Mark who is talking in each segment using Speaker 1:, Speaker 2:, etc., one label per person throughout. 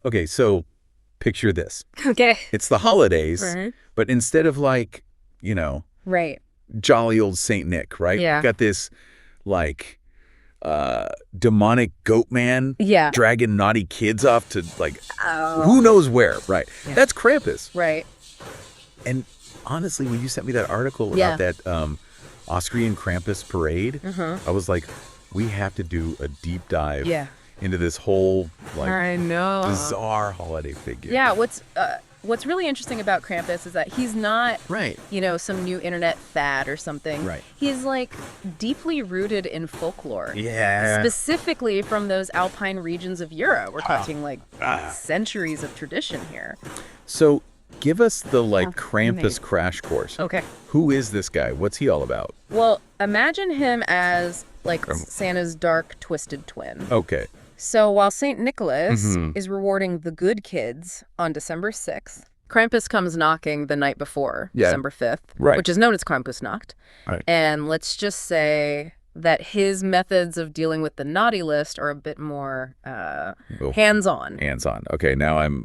Speaker 1: Okay, so picture this.
Speaker 2: Okay.
Speaker 1: It's the holidays,
Speaker 2: Right.
Speaker 1: but instead of like,
Speaker 2: Right.
Speaker 1: jolly old Saint Nick, right?
Speaker 2: Yeah.
Speaker 1: We got this like demonic goat man
Speaker 2: Yeah.
Speaker 1: dragging naughty kids off to like
Speaker 2: Oh.
Speaker 1: who knows where, right?
Speaker 2: Yeah.
Speaker 1: That's Krampus.
Speaker 2: Right.
Speaker 1: And honestly, when you sent me that article
Speaker 2: Yeah.
Speaker 1: about that Austrian Krampus parade, I was like, we have to do a deep dive
Speaker 2: Yeah.
Speaker 1: into this whole like
Speaker 2: I know.
Speaker 1: bizarre holiday figure.
Speaker 2: Yeah. What's really interesting about Krampus is that he's not,
Speaker 1: Right.
Speaker 2: some new internet fad or something.
Speaker 1: Right.
Speaker 2: He's like deeply rooted in folklore.
Speaker 1: Yeah.
Speaker 2: Specifically from those alpine regions of Europe. We're talking like centuries of tradition here.
Speaker 1: So give us the like
Speaker 2: amazing.
Speaker 1: Krampus crash course.
Speaker 2: Okay.
Speaker 1: Who is this guy? What's he all about?
Speaker 2: Well, imagine him as like Santa's dark, twisted twin.
Speaker 1: Okay.
Speaker 2: So while St. Nicholas is rewarding the good kids on December 6th, Krampus comes knocking the night before,
Speaker 1: Yeah.
Speaker 2: December 5th,
Speaker 1: Right.
Speaker 2: which is known as Krampusnacht.
Speaker 1: Right.
Speaker 2: And let's just say that his methods of dealing with the naughty list are a bit more hands-on.
Speaker 1: Hands-on. Okay, now I'm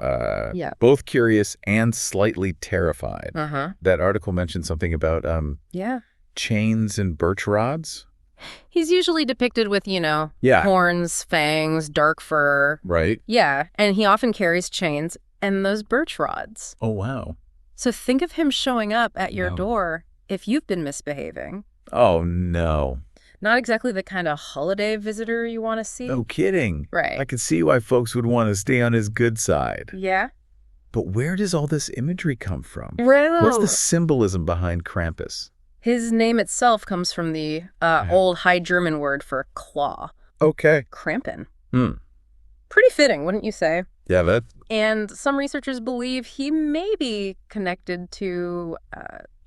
Speaker 2: Yeah.
Speaker 1: both curious and slightly terrified.
Speaker 2: Uh-huh.
Speaker 1: That article mentioned something about
Speaker 2: Yeah.
Speaker 1: chains and birch rods.
Speaker 2: He's usually depicted with,
Speaker 1: Yeah.
Speaker 2: horns, fangs, dark fur.
Speaker 1: Right?
Speaker 2: Yeah, and he often carries chains and those birch rods.
Speaker 1: Oh, wow.
Speaker 2: So think of him showing up at your
Speaker 1: No.
Speaker 2: door if you've been misbehaving.
Speaker 1: Oh, no.
Speaker 2: Not exactly the kind of holiday visitor you want to see.
Speaker 1: No kidding.
Speaker 2: Right.
Speaker 1: I can see why folks would want to stay on his good side.
Speaker 2: Yeah.
Speaker 1: But where does all this imagery come from?
Speaker 2: Right.
Speaker 1: What's the symbolism behind Krampus?
Speaker 2: His name itself comes from the old High German word for claw,
Speaker 1: Okay.
Speaker 2: Krampen.
Speaker 1: Hmm.
Speaker 2: Pretty fitting, wouldn't you say?
Speaker 1: Yeah, that...
Speaker 2: And some researchers believe he may be connected to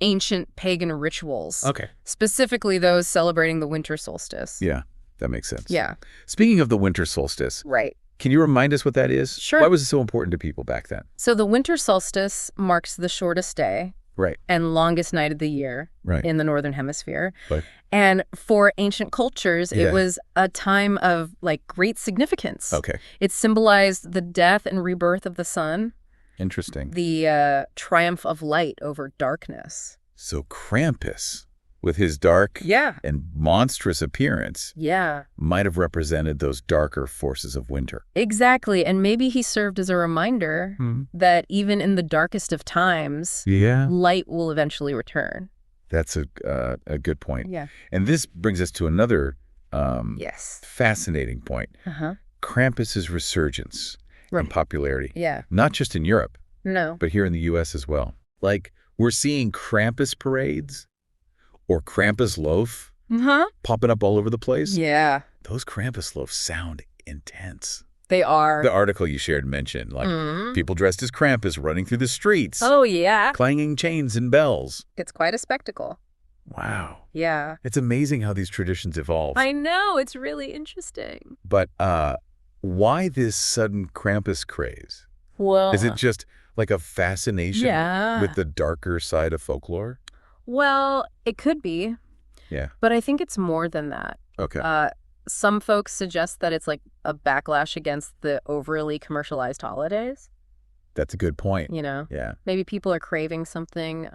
Speaker 2: ancient pagan rituals,
Speaker 1: Okay.
Speaker 2: specifically those celebrating the winter solstice.
Speaker 1: Yeah, that makes sense.
Speaker 2: Yeah.
Speaker 1: Speaking of the winter solstice,
Speaker 2: Right.
Speaker 1: can you remind us what that is?
Speaker 2: Sure.
Speaker 1: Why was it so important to people back then?
Speaker 2: So the winter solstice marks the shortest day
Speaker 1: Right.
Speaker 2: and longest night of the year
Speaker 1: Right.
Speaker 2: in the Northern Hemisphere.
Speaker 1: Right.
Speaker 2: And for ancient cultures,
Speaker 1: Yeah.
Speaker 2: it was a time of like great significance.
Speaker 1: Okay.
Speaker 2: It symbolized the death and rebirth of the sun,
Speaker 1: Interesting.
Speaker 2: the triumph of light over darkness.
Speaker 1: So Krampus, with his dark
Speaker 2: Yeah.
Speaker 1: and monstrous appearance,
Speaker 2: Yeah,
Speaker 1: might have represented those darker forces of winter.
Speaker 2: exactly. And maybe he served as a reminder that even in the darkest of times,
Speaker 1: Yeah.
Speaker 2: light will eventually return.
Speaker 1: That's a good point.
Speaker 2: Yeah.
Speaker 1: And this brings us to another
Speaker 2: Yes.
Speaker 1: fascinating point.
Speaker 2: Uh-huh.
Speaker 1: Krampus's resurgence in
Speaker 2: Right.
Speaker 1: popularity,
Speaker 2: Yeah.
Speaker 1: not just in Europe,
Speaker 2: No.
Speaker 1: but here in the U.S. as well. Like, we're seeing Krampus parades or Krampus loaf
Speaker 2: Uh-huh.
Speaker 1: popping up all over the place.
Speaker 2: Yeah.
Speaker 1: Those Krampus loaves sound intense.
Speaker 2: They are.
Speaker 1: The article you shared mentioned, like, people dressed as Krampus running through the streets,
Speaker 2: Oh, yeah.
Speaker 1: clanging chains and bells.
Speaker 2: It's quite a spectacle.
Speaker 1: Wow.
Speaker 2: Yeah.
Speaker 1: It's amazing how these traditions evolve.
Speaker 2: I know. It's really interesting.
Speaker 1: But why this sudden Krampus craze?
Speaker 2: Well,
Speaker 1: Is it just like a fascination
Speaker 2: Yeah.
Speaker 1: with the darker side of folklore?
Speaker 2: Well, it could be,
Speaker 1: Yeah.
Speaker 2: but I think it's more than that.
Speaker 1: Okay.
Speaker 2: Some folks suggest that it's like a backlash against the overly commercialized holidays.
Speaker 1: That's a good point. Yeah.
Speaker 2: Maybe people are craving something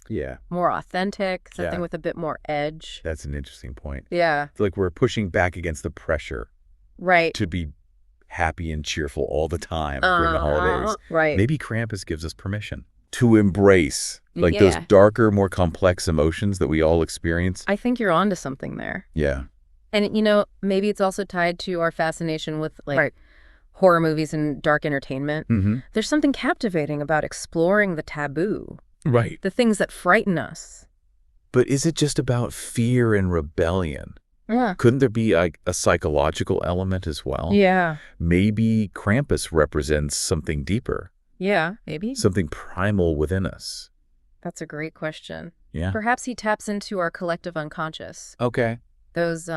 Speaker 1: Yeah.
Speaker 2: more authentic, something
Speaker 1: Yeah.
Speaker 2: with a bit more edge.
Speaker 1: That's an interesting point.
Speaker 2: Yeah.
Speaker 1: It's like we're pushing back against the pressure
Speaker 2: Right.
Speaker 1: to be happy and cheerful all the time during the holidays.
Speaker 2: Right.
Speaker 1: Maybe Krampus gives us permission to embrace like those
Speaker 2: Yeah.
Speaker 1: darker, more complex emotions that we all experience.
Speaker 2: I think you're onto something there.
Speaker 1: Yeah.
Speaker 2: And, maybe it's also tied to our fascination with, like,
Speaker 1: Right.
Speaker 2: horror movies and dark entertainment.
Speaker 1: Mm-hmm.
Speaker 2: There's something captivating about exploring the taboo,
Speaker 1: Right.
Speaker 2: the things that frighten us.
Speaker 1: But is it just about fear and rebellion?
Speaker 2: Yeah.
Speaker 1: Couldn't there be like a psychological element as well?
Speaker 2: Yeah.
Speaker 1: Maybe Krampus represents something deaper,
Speaker 2: Yeah, maybe.
Speaker 1: something primal within us.
Speaker 2: That's a great question.
Speaker 1: Yeah.
Speaker 2: Perhaps he taps into our collective unconscious,
Speaker 1: Okay.
Speaker 2: those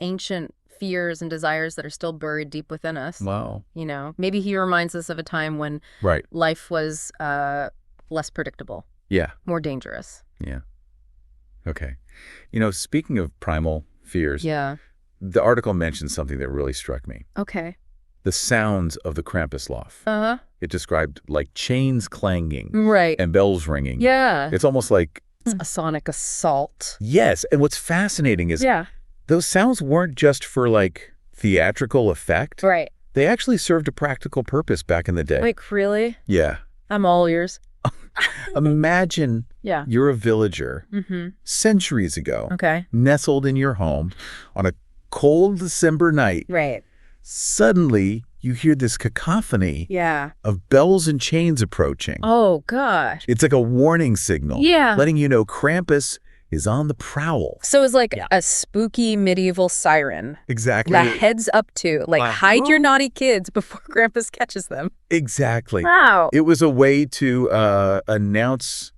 Speaker 2: ancient fears and desires that are still buried deep within us.
Speaker 1: Wow.
Speaker 2: Maybe he reminds us of a time when
Speaker 1: Right.
Speaker 2: life was less predictable,
Speaker 1: Yeah.
Speaker 2: more dangerous.
Speaker 1: Yeah. Okay. Speaking of primal fears,
Speaker 2: Yeah.
Speaker 1: the article mentioned something that really struck me.
Speaker 2: Okay.
Speaker 1: the sounds of the Krampuslauf.
Speaker 2: Uh-huh.
Speaker 1: It described like chains clanging
Speaker 2: Right.
Speaker 1: and bells ringing.
Speaker 2: Yeah.
Speaker 1: It's almost like,
Speaker 2: It's a sonic assault.
Speaker 1: yes. And what's fascinating is
Speaker 2: Yeah.
Speaker 1: those sounds weren't just for like theatrical effect.
Speaker 2: Right.
Speaker 1: They actually served a practical purpose back in the day.
Speaker 2: Like, really?
Speaker 1: Yeah.
Speaker 2: I'm all ears.
Speaker 1: Imagine
Speaker 2: Yeah.
Speaker 1: you're a villager
Speaker 2: Mm-hmm.
Speaker 1: centuries ago,
Speaker 2: Okay.
Speaker 1: nestled in your home on a cold December night.
Speaker 2: Right.
Speaker 1: Suddenly, you hear this cacophony
Speaker 2: Yeah.
Speaker 1: of bells and chains approaching.
Speaker 2: Oh, gosh.
Speaker 1: It's like a warning signal,
Speaker 2: Yeah.
Speaker 1: letting you know Krampus is on the prowl.
Speaker 2: So it's like
Speaker 1: Yeah.
Speaker 2: a spooky medieval siren
Speaker 1: Exactly.
Speaker 2: that heads up to, like, hide your naughty kids before Krampus catches them.
Speaker 1: Exactly.
Speaker 2: Wow.
Speaker 1: It was a way to announce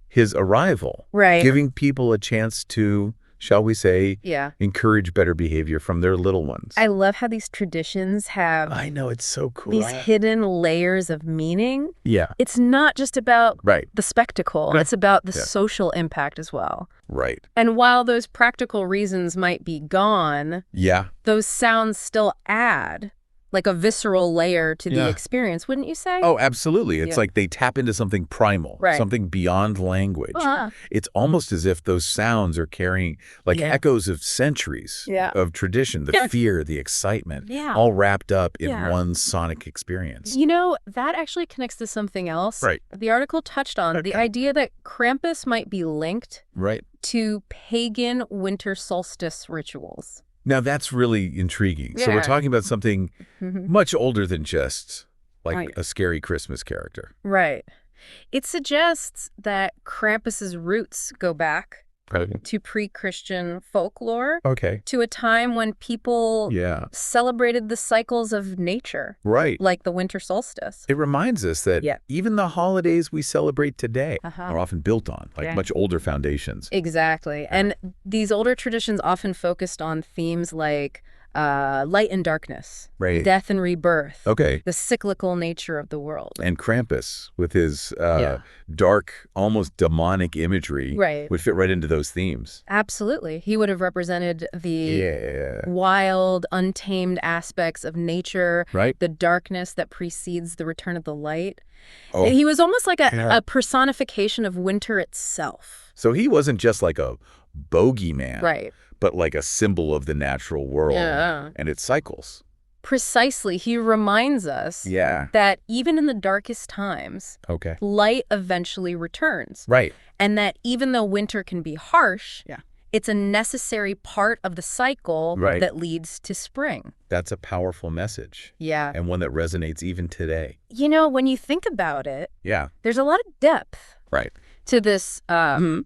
Speaker 1: his arrival,
Speaker 2: Right.
Speaker 1: giving people a chance to, shall we say,
Speaker 2: Yeah.
Speaker 1: encourage better behavior from their little ones.
Speaker 2: I love how these traditions have
Speaker 1: I know, it's so cool.
Speaker 2: these hidden layers of meaning.
Speaker 1: Yeah,
Speaker 2: It's not just about
Speaker 1: right,
Speaker 2: the spectacle.
Speaker 1: Right.
Speaker 2: It's about the
Speaker 1: Yeah.
Speaker 2: social impact as well.
Speaker 1: right.
Speaker 2: And while those practical reasons might be gone,
Speaker 1: Yeah,
Speaker 2: those sounds still add like a visceral layer to the
Speaker 1: Yeah.
Speaker 2: experience, wouldn't you say?
Speaker 1: oh, absolutely. It's
Speaker 2: Yeah.
Speaker 1: like they tap into something primal,
Speaker 2: Right.
Speaker 1: something beyond language.
Speaker 2: Uh-huh.
Speaker 1: It's almost as if those sounds are carrying like
Speaker 2: Yeah.
Speaker 1: echoes of centuries
Speaker 2: Yeah.
Speaker 1: of tradition, the
Speaker 2: Yeah.
Speaker 1: fear, the excitement,
Speaker 2: Yeah.
Speaker 1: all wrapped up in
Speaker 2: Yeah.
Speaker 1: one sonic experience.
Speaker 2: You know, that actually connects to something else.
Speaker 1: Right.
Speaker 2: The article touched on the
Speaker 1: Okay.
Speaker 2: idea that Krampus might be linked
Speaker 1: Right.
Speaker 2: to pagan winter solstice rituals.
Speaker 1: Now that's really intriguing. So we're
Speaker 2: Yeah.
Speaker 1: talking about something
Speaker 2: Mhm.
Speaker 1: much older than just like
Speaker 2: Right.
Speaker 1: a scary Christmas character.
Speaker 2: Right. It suggests that Krampus's roots go back to pre-Christian folklore,
Speaker 1: Okay.
Speaker 2: to a time when people
Speaker 1: Yeah.
Speaker 2: celebrated the cycles of nature,
Speaker 1: Right.
Speaker 2: like the winter solstice.
Speaker 1: It reminds us that
Speaker 2: Yeah.
Speaker 1: even the holidays we celebrate today
Speaker 2: Uh-huh.
Speaker 1: are often built on like
Speaker 2: Yeah.
Speaker 1: much older foundations.
Speaker 2: Exactly. And these older traditions often focused on themes like light and darkness,
Speaker 1: Right.
Speaker 2: death and rebirth,
Speaker 1: Okay.
Speaker 2: the cyclical nature of the world.
Speaker 1: And Krampus with his
Speaker 2: Yeah.
Speaker 1: dark, almost demonic imagery
Speaker 2: Right.
Speaker 1: would fit right into those themes.
Speaker 2: Absolutely. He would have represented the
Speaker 1: Yeah.
Speaker 2: wild, untamed aspects of nature,
Speaker 1: Right?
Speaker 2: the darkness that precedes the return of the light.
Speaker 1: Oh,
Speaker 2: He was almost like
Speaker 1: yeah.
Speaker 2: a personification of winter itself.
Speaker 1: So he wasn't just like a bogeyman,
Speaker 2: Right.
Speaker 1: but like a symbol of the natural world
Speaker 2: Yeah.
Speaker 1: and its cycles.
Speaker 2: Precisely. He reminds us
Speaker 1: Yeah.
Speaker 2: that even in the darkest times,
Speaker 1: Okay.
Speaker 2: light eventually returns.
Speaker 1: Right.
Speaker 2: And that even though winter can be harsh,
Speaker 1: Yeah.
Speaker 2: it's a necessary part of the cycle
Speaker 1: Right.
Speaker 2: that leads to spring.
Speaker 1: That's a powerful message
Speaker 2: Yeah.
Speaker 1: and one that resonates even today.
Speaker 2: You know, when you think about it,
Speaker 1: Yeah.
Speaker 2: there's a lot of depth
Speaker 1: Right.
Speaker 2: to this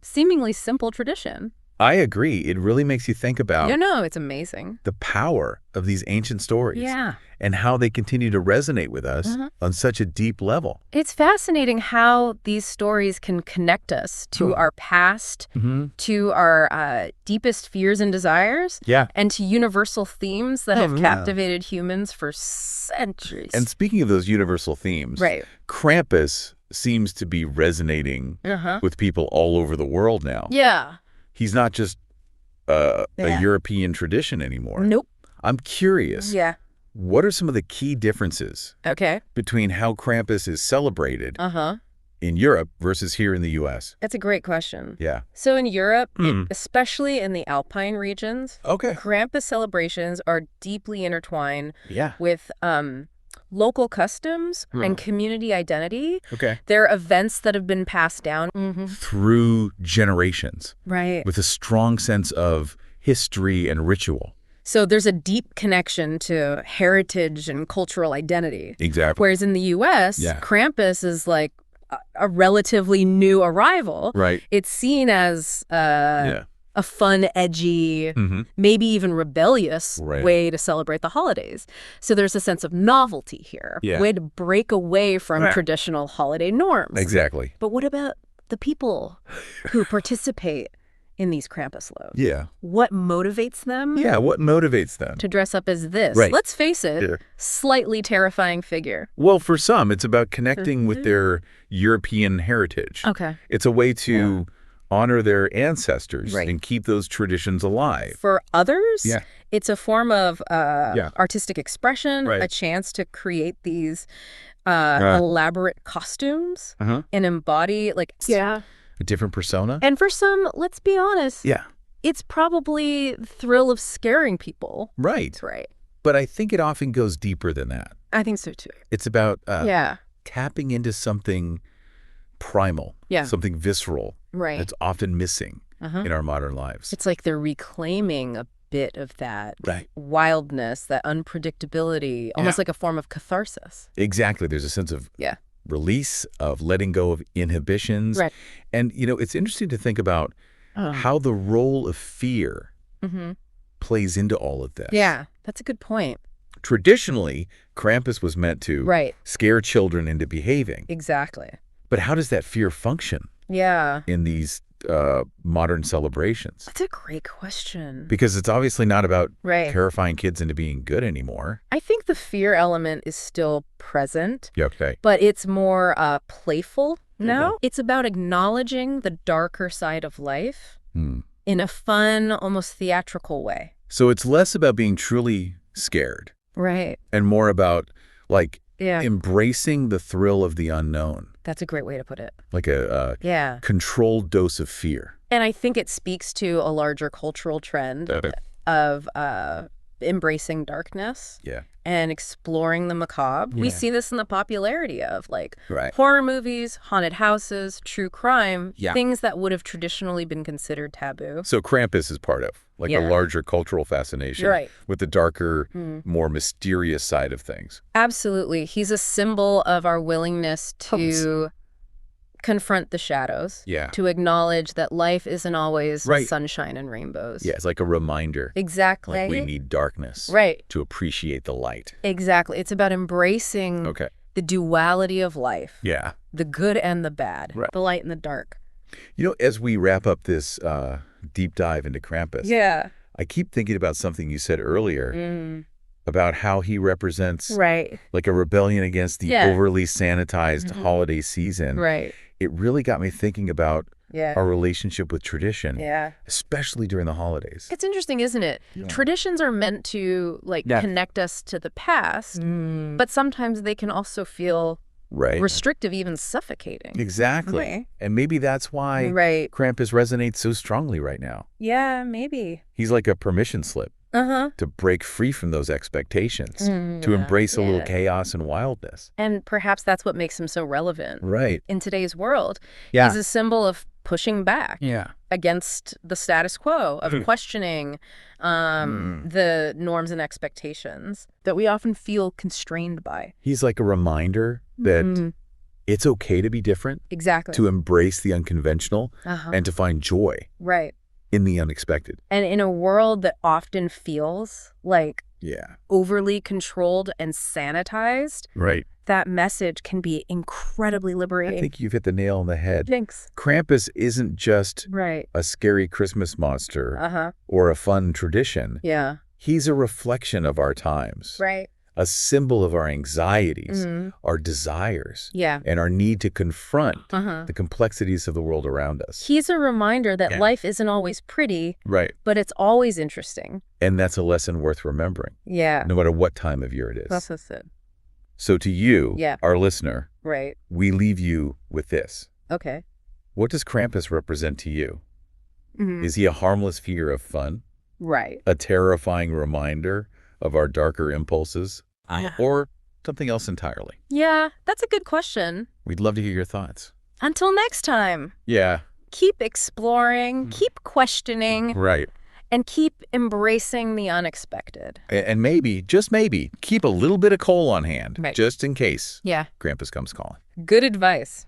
Speaker 2: seemingly simple tradition.
Speaker 1: I agree. It really makes you think about
Speaker 2: You know, it's amazing.
Speaker 1: the power of these ancient stories
Speaker 2: Yeah.
Speaker 1: and how they continue to resonate with us
Speaker 2: Uh-huh.
Speaker 1: on such a deep level.
Speaker 2: It's fascinating how these stories can connect us to our past,
Speaker 1: Mm-hmm.
Speaker 2: to our deepest fears and desires,
Speaker 1: Yeah.
Speaker 2: and to universal themes that
Speaker 1: Oh,
Speaker 2: have
Speaker 1: yeah.
Speaker 2: captivated humans for centuries.
Speaker 1: And speaking of those universal themes,
Speaker 2: Right.
Speaker 1: Krampus seems to be resonating
Speaker 2: Uh-huh.
Speaker 1: with people all over the world now.
Speaker 2: Yeah.
Speaker 1: He's not just a
Speaker 2: Yeah.
Speaker 1: European tradition anymore.
Speaker 2: Nope.
Speaker 1: I'm curious,
Speaker 2: Yeah.
Speaker 1: what are some of the key differences
Speaker 2: Okay.
Speaker 1: between how Krampus is celebrated
Speaker 2: Uh-huh.
Speaker 1: in Europe versus here in the U.S.?
Speaker 2: That's a great question.
Speaker 1: Yeah.
Speaker 2: So in Europe,
Speaker 1: Hmm.
Speaker 2: especially in the Alpine regions,
Speaker 1: Okay.
Speaker 2: Krampus celebrations are deeply intertwined
Speaker 1: Yeah.
Speaker 2: with local customs and community identity.
Speaker 1: Okay.
Speaker 2: They're events that have been passed down.
Speaker 1: Through generations
Speaker 2: Right.
Speaker 1: with a strong sense of history and ritual.
Speaker 2: So there's a deep connection to heritage and cultural identity.
Speaker 1: Exactly.
Speaker 2: Whereas in the U.S.,
Speaker 1: Yeah.
Speaker 2: Krampus is like a relatively new arrival.
Speaker 1: Right.
Speaker 2: It's seen as
Speaker 1: Yeah.
Speaker 2: a fun, edgy,
Speaker 1: Mm-hmm.
Speaker 2: maybe even rebellious
Speaker 1: Right.
Speaker 2: way to celebrate the holidays. So there's a sense of novelty here,
Speaker 1: Yeah.
Speaker 2: way to break away from
Speaker 1: Right.
Speaker 2: traditional holiday norms.
Speaker 1: Exactly.
Speaker 2: But what about the people who participate in these Krampus loaves?
Speaker 1: Yeah.
Speaker 2: What motivates them
Speaker 1: Yeah. What motivates them?
Speaker 2: to dress up as this,
Speaker 1: Right.
Speaker 2: let's face it,
Speaker 1: Yeah.
Speaker 2: slightly terrifying figure?
Speaker 1: Well, for some, it's about connecting with their European heritage.
Speaker 2: Okay.
Speaker 1: It's a way to honor their ancestors
Speaker 2: Right.
Speaker 1: and keep those traditions alive.
Speaker 2: For others,
Speaker 1: Yeah.
Speaker 2: it's a form of
Speaker 1: Yeah.
Speaker 2: artistic expression,
Speaker 1: Right.
Speaker 2: a chance to create these
Speaker 1: Uh.
Speaker 2: elaborate costumes
Speaker 1: Uh-huh.
Speaker 2: and embody, like,
Speaker 1: A different persona?
Speaker 2: And for some, let's be honest,
Speaker 1: Yeah.
Speaker 2: it's probably the thrill of scaring people.
Speaker 1: Right.
Speaker 2: Right.
Speaker 1: But I think it often goes deeper than that.
Speaker 2: I think so, too.
Speaker 1: It's about
Speaker 2: Yeah.
Speaker 1: tapping into something primal,
Speaker 2: Yeah.
Speaker 1: something visceral
Speaker 2: Right.
Speaker 1: that's often missing
Speaker 2: Uh-huh.
Speaker 1: in our modern lives.
Speaker 2: It's like they're reclaiming a bit of that
Speaker 1: Right.
Speaker 2: wildness, that unpredictability, almost like a form of catharsis.
Speaker 1: Exactly. There's a sense of
Speaker 2: Yeah.
Speaker 1: release, of letting go of inhibitions.
Speaker 2: Right.
Speaker 1: And, it's interesting to think about how the role of fear
Speaker 2: Mm-hmm.
Speaker 1: plays into all of this.
Speaker 2: Yeah, that's a good point.
Speaker 1: Traditionally, Krampus was meant to
Speaker 2: Right.
Speaker 1: scare children into behaving.
Speaker 2: Exactly.
Speaker 1: But how does that fear function
Speaker 2: Yeah.
Speaker 1: in these modern celebrations?
Speaker 2: That's a great question.
Speaker 1: Because it's obviously not about
Speaker 2: Right.
Speaker 1: terrifying kids into being good anymore.
Speaker 2: I think the fear element is still present,
Speaker 1: Yeah, okay.
Speaker 2: but it's more playful now. It's about acknowledging the darker side of life in a fun, almost theatrical way.
Speaker 1: So it's less about being truly scared
Speaker 2: Right.
Speaker 1: and more about, like,
Speaker 2: Yeah.
Speaker 1: embracing the thrill of the unknown,
Speaker 2: That's a great way to put it.
Speaker 1: like a
Speaker 2: Yeah.
Speaker 1: controlled dose of fear.
Speaker 2: And I think it speaks to a larger cultural trend of embracing darkness
Speaker 1: Yeah.
Speaker 2: and exploring the macabre. We
Speaker 1: Yeah.
Speaker 2: see this in the popularity of, like,
Speaker 1: Right.
Speaker 2: horror movies, haunted houses, true crime,
Speaker 1: Yeah.
Speaker 2: things that would have traditionally been considered taboo.
Speaker 1: So Krampus is part of, like,
Speaker 2: Yeah.
Speaker 1: a larger cultural fascination
Speaker 2: Right.
Speaker 1: with the darker, more mysterious side of things.
Speaker 2: Absolutely. He's a symbol of our willingness to confront the shadows,
Speaker 1: Yeah.
Speaker 2: to acknowledge that life isn't always
Speaker 1: Right.
Speaker 2: sunshine and rainbows.
Speaker 1: Yeah, it's like a reminder.
Speaker 2: Exactly.
Speaker 1: Like we need darkness
Speaker 2: Right.
Speaker 1: to appreciate the light.
Speaker 2: Exactly. It's about embracing
Speaker 1: Okay.
Speaker 2: the duality of life,
Speaker 1: Yeah.
Speaker 2: the good and the bad,
Speaker 1: Right.
Speaker 2: the light and the dark.
Speaker 1: As we wrap up this deep dive into Krampus,
Speaker 2: Yeah.
Speaker 1: I keep thinking about something you said earlier about how he represents
Speaker 2: Right.
Speaker 1: like a rebellion against the
Speaker 2: Yeah.
Speaker 1: overly sanitized holiday season.
Speaker 2: Right.
Speaker 1: It really got me thinking about
Speaker 2: Yeah.
Speaker 1: our relationship with tradition,
Speaker 2: Yeah.
Speaker 1: especially during the holidays.
Speaker 2: It's interesting, isn't it?
Speaker 1: Yeah.
Speaker 2: Traditions are meant to, like,
Speaker 1: Yeah.
Speaker 2: connect us to the past, but sometimes they can also feel
Speaker 1: Right.
Speaker 2: restrictive, even suffocating.
Speaker 1: Exactly.
Speaker 2: Right.
Speaker 1: And maybe that's why
Speaker 2: Right.
Speaker 1: Krampus resonates so strongly right now.
Speaker 2: Yeah, maybe.
Speaker 1: He's like a permission slip
Speaker 2: Uh-huh.
Speaker 1: to break free from those expectations, to embrace a little
Speaker 2: Yeah.
Speaker 1: chaos and wildness.
Speaker 2: And perhaps that's what makes him so relevant
Speaker 1: Right.
Speaker 2: in today's world.
Speaker 1: Yeah.
Speaker 2: He's a symbol of pushing back
Speaker 1: Yeah.
Speaker 2: against the status quo, of questioning the norms and expectations that we often feel constrained by.
Speaker 1: He's like a reminder that it's okay to be different,
Speaker 2: Exactly.
Speaker 1: to embrace the unconventional, and to find joy
Speaker 2: Right.
Speaker 1: in the unexpected.
Speaker 2: And in a world that often feels like
Speaker 1: Yeah.
Speaker 2: overly controlled and sanitized,
Speaker 1: Right.
Speaker 2: that message can be incredibly
Speaker 1: I
Speaker 2: liberating.
Speaker 1: think you've hit the nail on the head.
Speaker 2: Thanks.
Speaker 1: Krampus isn't just
Speaker 2: Right.
Speaker 1: a scary Christmas monster
Speaker 2: Uh-huh.
Speaker 1: or a fun tradition.
Speaker 2: Yeah.
Speaker 1: He's a reflection of our times,
Speaker 2: Right.
Speaker 1: a symbol of our anxieties, our desires,
Speaker 2: Yeah.
Speaker 1: and our need to confront
Speaker 2: Uh-huh.
Speaker 1: the complexities of the world around us.
Speaker 2: He's a reminder that
Speaker 1: Yeah.
Speaker 2: life isn't always pretty,
Speaker 1: Right.
Speaker 2: but it's always interesting.
Speaker 1: And that's a lesson worth remembering,
Speaker 2: Yeah.
Speaker 1: no matter what time of year it is.
Speaker 2: That's what's it.
Speaker 1: So to you,
Speaker 2: Yeah.
Speaker 1: our listener,
Speaker 2: Right.
Speaker 1: we leave you with this.
Speaker 2: Okay.
Speaker 1: What does Krampus represent to you?
Speaker 2: Mhm.
Speaker 1: Is he a harmless fear of fun,
Speaker 2: Right.
Speaker 1: a terrifying reminder of our darker impulses, or something else entirely?
Speaker 2: Yeah, that's a good question.
Speaker 1: We'd love to hear your thoughts.
Speaker 2: Until next time,
Speaker 1: Yeah,
Speaker 2: keep exploring, keep questioning,
Speaker 1: right.
Speaker 2: and keep embracing the unexpected.
Speaker 1: And maybe, just maybe, keep a little bit of coal on hand,
Speaker 2: Right.
Speaker 1: just in case
Speaker 2: Yeah.
Speaker 1: Krampus comes calling.
Speaker 2: Good advice.